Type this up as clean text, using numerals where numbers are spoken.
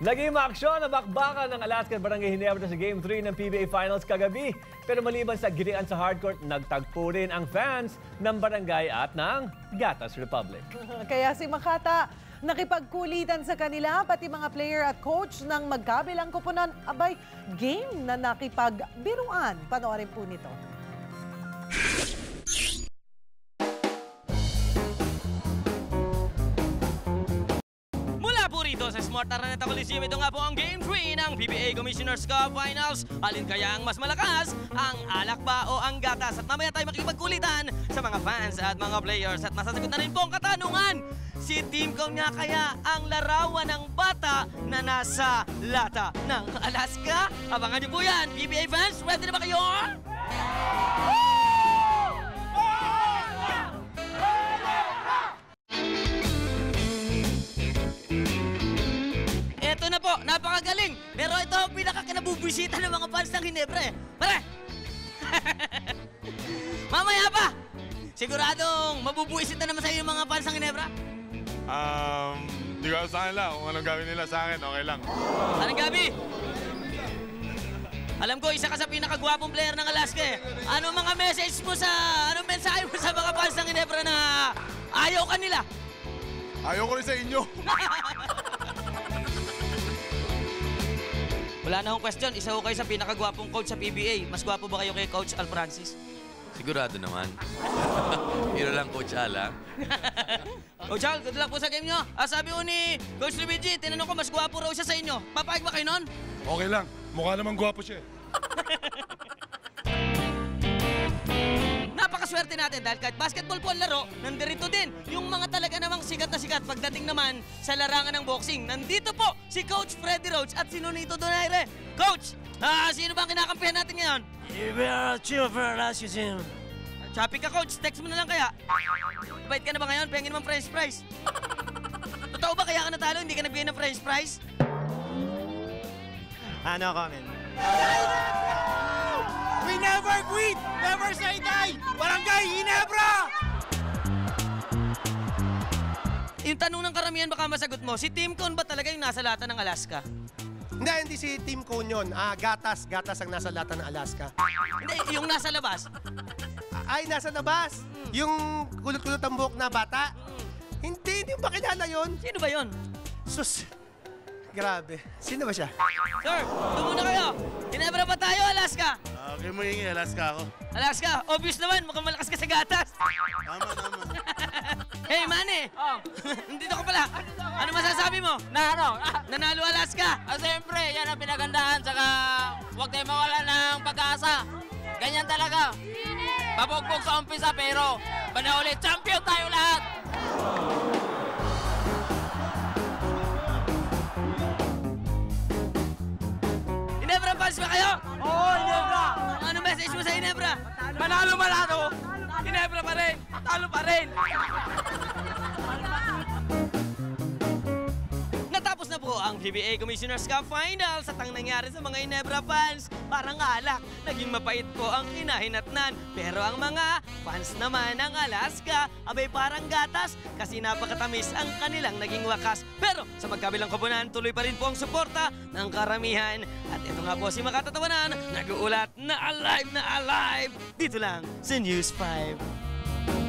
Naging maaksyon ang bakbakan ng Alaska at Barangay Ginebra sa Game 3 ng PBA Finals kagabi. Pero maliban sa girian sa hardcourt, nagtagpo rin ang fans ng barangay at ng Gatas Republic. Kaya si Makata nakipagkulitan sa kanila, pati mga player at coach ng magkabilang koponan. Abay, game na nakipagbiruan. Panoorin po nito. Rito sa Smart Araneta Coliseum, ito nga po ang Game 3 ng PBA Commissioner's Cup Finals. Alin kaya ang mas malakas, ang alak ba o ang gatas? At mamaya tayo makikipagkulitan sa mga fans at mga players. At masasagot na rin po ang katanungan, si Teamcom nga kaya ang larawan ng bata na nasa lata ng Alaska? Abangan niyo po yan, PBA fans, ready na ba kayo? Ito na po, napakagaling. Pero ito ang pinakakinabubisita ng mga fans ng Ginebra eh. Pare! Mamaya pa! Siguradong mabubuisit na naman sa iyo yung mga fans ng Ginebra? Di ko sa kanila. Kung anong gawin nila sa akin, okay lang. Anong gabi? Alam ko, isa ka sa pinakagwapong player ng Alaska eh. Anong mga message mo anong mensahe mo sa mga fans ng Ginebra na ayaw ka nila? Ayaw ko rin sa inyo. Wala na akong question. Isa ko kayo sa pinakagwapong coach sa PBA. Mas gwapo ba kayo kay Coach Al Francis? Sigurado naman. Hero lang, Coach Al, ha? Coach Al, good luck po sa game nyo. Sabi ko ni Coach Luigi, tinanong ko mas gwapo raw siya sa inyo. Papayag ba kayo nun? Okay lang. Mukha naman gwapo siya. Napakaswerte natin dahil kahit basketball po ang laro, nandirito din yung mga talaga namang sikat na sikat pagdating naman sa larangan ng boxing. Nandito po si Coach Freddy Roach at si Nonito Donaire. Coach, sino ba ang kinakampihan natin ngayon? Choppy ka, Coach. Text mo na lang kaya. Bait ka na ba ngayon? Pengin naman French fries. Totoo ba kaya ka natalo? Hindi ka nagbigay ng French fries? No comment. We never quit! Never say die! Barangay Ginebra! Yung tanong ng karamihan baka masagot mo, si Teamcon ba talaga yung nasa lata ng Alaska? Hindi si Team Cone yun. Gatas ang nasa lata ng Alaska. Hindi, yung nasa labas. Ay, nasa labas. Yung kulot-kulot ang buhok na bata. Hindi ba kilala yun? Sino ba yun? Sus, grabe. Sino ba siya? Sir, doon muna kayo. Ginebra ba tayo, Alaska? Okay mo yung Alaska ako. Alaska, obvious naman, mukhang malakas ka sa gatas. Tama. Hey, Manny! Nandito ka pala. Ano masasabi mo? Nanalo Alaska. Siyempre, yan ang pinagandahan. Saka huwag tayo mawala ng pag-asa. Ganyan talaga. Pabugbog sa umpisa pero panahuli, champion tayo lahat! Ginebra fans ba kayo? Oo, Ginebra! Ano message mo sa Ginebra? Manalo! Ginebra pa rin! Talo pa rin! Natapos na po ang PBA Commissioner's Cup Finals at ang nangyari sa mga Ginebra fans, parang alak, naging mapait po ang hinahinatnan. Pero ang mga fans naman ng Alaska, abay parang gatas kasi napakatamis ang kanilang naging wakas. Pero sa magkabilang koponan, tuloy pa rin po ang suporta ng karamihan. At ito nga po si Makatatawanan, nag-uulat na alive dito lang sa News 5.